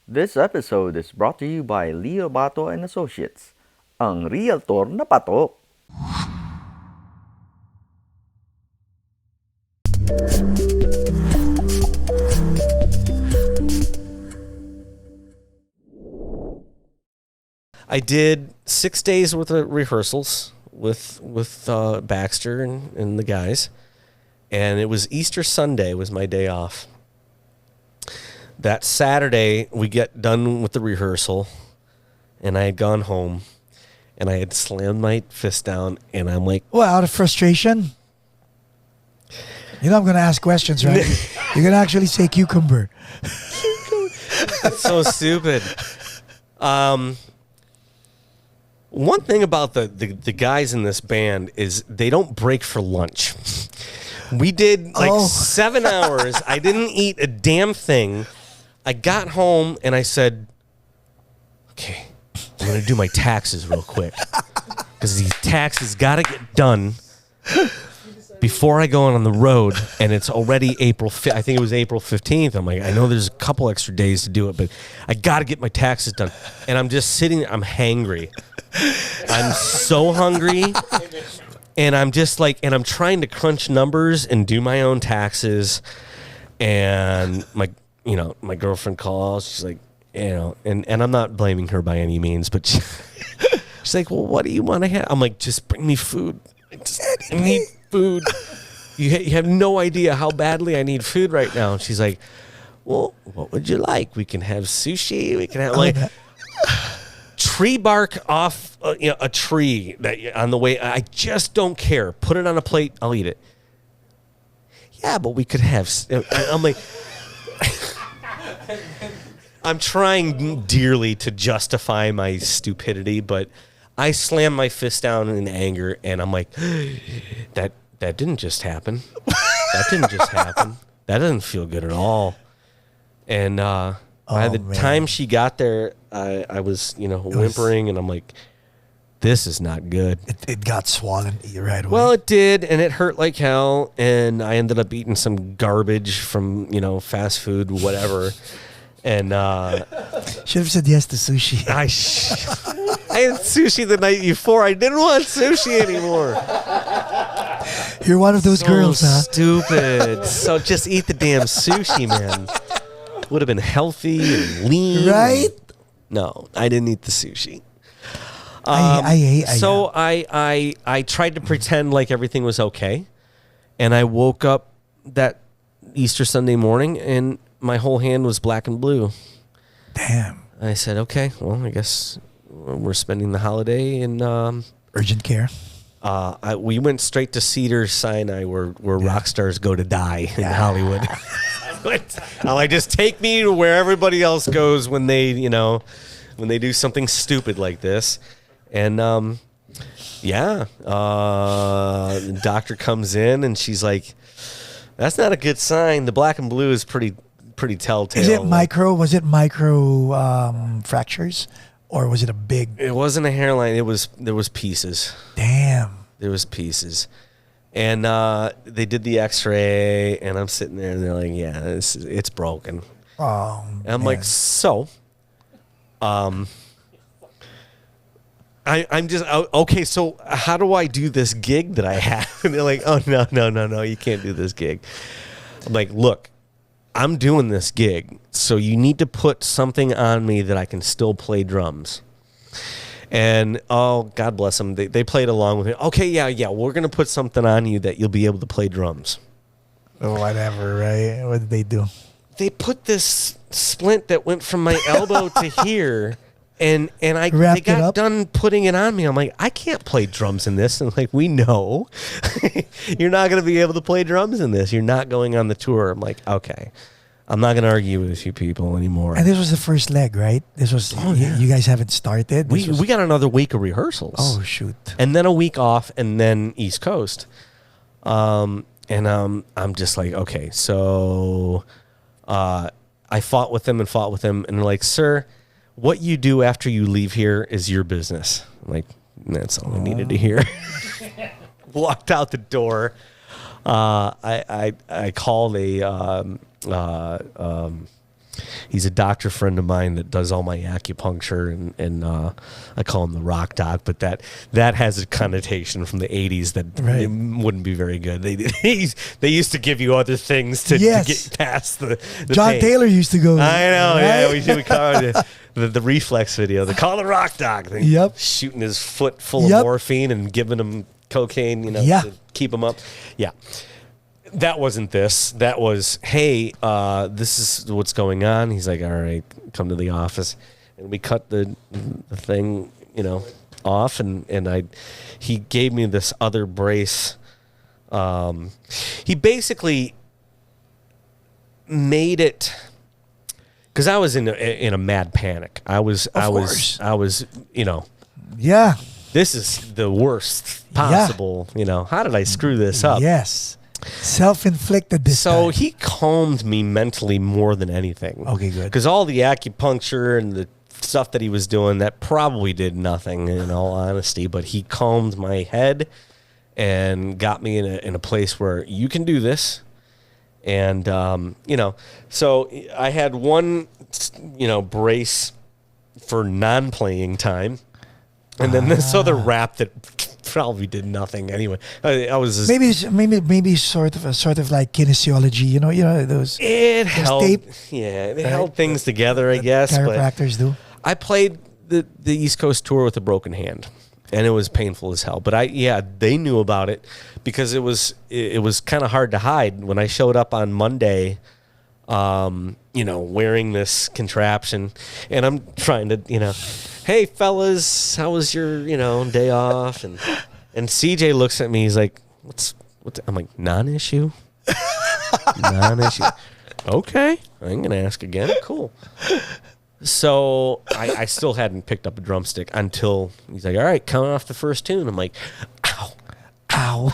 This episode is brought to you by Leo Bato and Associates, ang realtor na patok. I did 6 days worth of rehearsals with Baxter and the guys, and it was Easter Sunday was my day off. That Saturday, we get done with the rehearsal, and I had gone home, and I had slammed my fist down, and I'm like, well, out of frustration? You know I'm going to ask questions, right? You're going to actually say cucumber. that's so stupid. One thing about the guys in this band is they don't break for lunch. We did 7 hours. I didn't eat a damn thing. I got home and I said, okay, I'm going to do my taxes real quick because these taxes got to get done before I go on the road, and it's already April 5th. I think it was April 15th. I'm like, I know there's a couple extra days to do it, but I got to get my taxes done. And I'm just sitting there. I'm hangry. I'm so hungry. And I'm just like, and I'm trying to crunch numbers and do my own taxes. And my girlfriend calls. She's like, and I'm not blaming her by any means, but she's like, well, what do you want to have? I'm like, just bring me food. I need food. You have no idea how badly I need food right now. And she's like, well, what would you like? We can have sushi. We can have like tree bark off a tree that on the way. I just don't care. Put it on a plate. I'll eat it. Yeah, but we could have. I'm like, I'm trying dearly to justify my stupidity, but I slammed my fist down in anger, and I'm like, that didn't just happen. That didn't just happen. That doesn't feel good at all. And by the time she got there, I was, whimpering, and I'm like, this is not good. It got swollen right away. Well, it did, and it hurt like hell, and I ended up eating some garbage from, fast food, whatever. And should have said yes to sushi. I had sushi the night before. I didn't want sushi anymore. You're one of those girls, huh? Stupid. So just eat the damn sushi, man. Would have been healthy and lean. Right? No, I didn't eat the sushi. I tried to pretend like everything was okay, and I woke up that Easter Sunday morning, and my whole hand was black and blue. Damn. I said, okay, well, I guess we're spending the holiday in urgent care. We went straight to Cedars-Sinai, where rock stars go to die in Hollywood. I'm like, just take me to where everybody else goes when they do something stupid like this. And the doctor comes in, and she's like, that's not a good sign. The black and blue is pretty telltale. Is it micro? Was it micro fractures, or was it a big? It wasn't a hairline. There was pieces. Damn. There was pieces, and they did the X-ray, and I'm sitting there, and they're like, "Yeah, it's broken." Oh. And I'm like, so, I'm just okay. So how do I do this gig that I have? And they're like, "Oh no, you can't do this gig." I'm like, look. I'm doing this gig, so you need to put something on me that I can still play drums. And, God bless them, they played along with me. Okay, yeah, we're going to put something on you that you'll be able to play drums. Or whatever, right? What did they do? They put this splint that went from my elbow to here, and they got done putting it on me. I'm like, I can't play drums in this. And like, we know. You're not going to be able to play drums in this. You're not going on the tour. I'm like, okay. I'm not going to argue with you people anymore. And this was the first leg, right? This was, you guys haven't started? We got another week of rehearsals. Oh, shoot. And then a week off, and then East Coast. I'm just like, okay, so I fought with them, and they're like, sir, what you do after you leave here is your business. I'm like, that's all I needed to hear. Walked out the door. I called He's a doctor friend of mine that does all my acupuncture, and I call him the rock doc, but that has a connotation from the 80s that Right. wouldn't be very good. They used to give you other things to get past the John pain. Taylor used to go. I know, right? yeah. We call it the reflex video. They call it the rock doc. They Yep. shooting his foot full of Yep. morphine and giving him cocaine, Yeah. to keep him up. Yeah. That wasn't this. That was, hey, this is what's going on. He's like, all right, come to the office. And we cut the thing, off, and he gave me this other brace. He basically made it, because I was in a mad panic. I was, Yeah. this is the worst possible, how did I screw this up? Yes. Self-inflicted this So time. he calmed me mentally more than anything. Okay, good. Because all the acupuncture and the stuff that he was doing, that probably did nothing, in all honesty. But he calmed my head and got me in a place where you can do this. And, so I had one, brace for non-playing time. And then this other wrap that probably did nothing anyway. I was just, maybe sort of like kinesiology. Those it held, tape, it held things together, I guess. But chiropractors do. I played the East Coast tour with a broken hand, and it was painful as hell. But they knew about it because it was kind of hard to hide. When I showed up on Monday, wearing this contraption, and I'm trying to, hey fellas, how was your, day off? And CJ looks at me, he's like, what's I'm like, non-issue? Non-issue. Okay, I'm gonna ask again. Cool. So I still hadn't picked up a drumstick until he's like, all right, count off the first tune. I'm like, ow.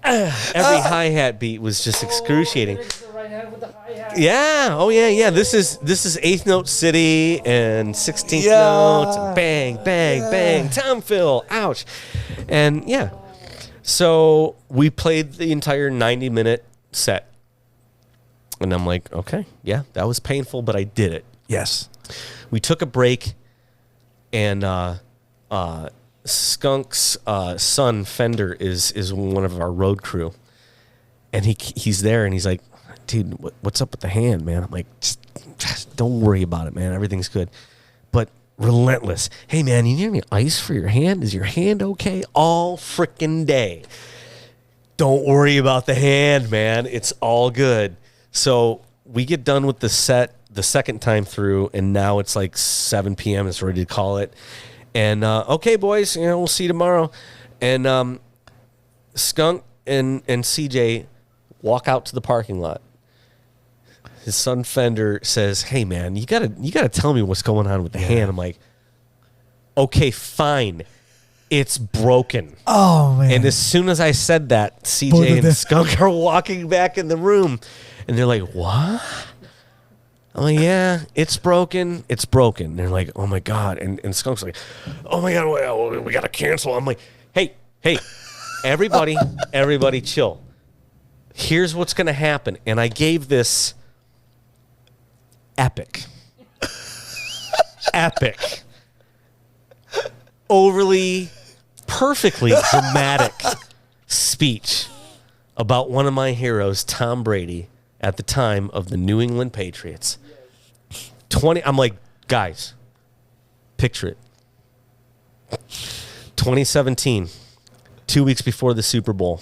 Every hi-hat beat was just excruciating. Yeah. Oh yeah. This is eighth note city and 16th notes. And bang, bang, bang. Tom Phil. Ouch. And yeah. So we played the entire 90-minute set. And I'm like, okay, yeah, that was painful, but I did it. Yes. We took a break, and Skunk's son Fender is one of our road crew, and he's there, and he's like, dude, what's up with the hand, man? I'm like, just don't worry about it, man. Everything's good. But relentless. Hey, man, you need any ice for your hand? Is your hand okay? All freaking day. Don't worry about the hand, man. It's all good. So we get done with the set the second time through, and now it's like 7 p.m. It's ready to call it. And, okay, boys, we'll see you tomorrow. And Skunk and CJ walk out to the parking lot. His son Fender says, hey, man, you gotta tell me what's going on with the hand. I'm like, okay, fine. It's broken. Oh, man. And as soon as I said that, Both CJ of and them. Skunk are walking back in the room. And they're like, what? I'm like, yeah, it's broken. It's broken. And they're like, oh, my God. And Skunk's like, oh, my God, we got to cancel. I'm like, hey, everybody chill. Here's what's going to happen. And I gave this epic, overly, perfectly dramatic speech about one of my heroes, Tom Brady, at the time of the New England Patriots. I'm like, guys, picture it. 2017, 2 weeks before the Super Bowl,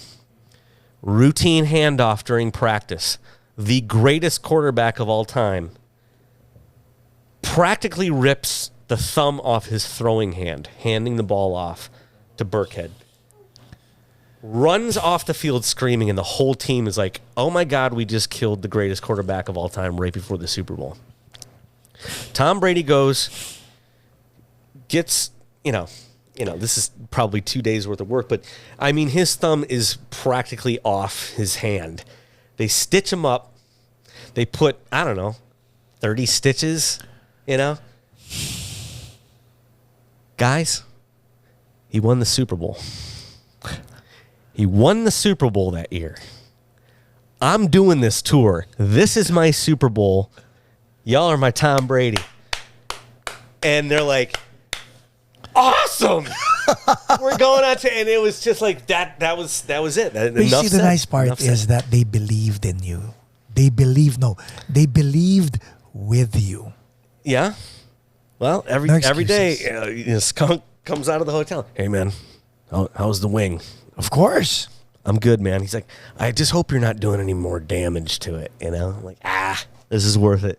routine handoff during practice. The greatest quarterback of all time practically rips the thumb off his throwing hand, handing the ball off to Burkhead. Runs off the field screaming, and the whole team is like, oh my God, we just killed the greatest quarterback of all time right before the Super Bowl. Tom Brady gets, this is probably 2 days worth of work, but I mean, his thumb is practically off his hand. They stitch him up. They put, 30 stitches, Guys, he won the Super Bowl. He won the Super Bowl that year. I'm doing this tour. This is my Super Bowl. Y'all are my Tom Brady. And they're like, awesome. We're going out to, and it was just like that was it. But you see, the nice part is that they believed in you. They believed with you. Yeah. Well, every day, Skunk comes out of the hotel. Hey, man, how's the wing? Of course. I'm good, man. He's like, I just hope you're not doing any more damage to it. I'm like, this is worth it.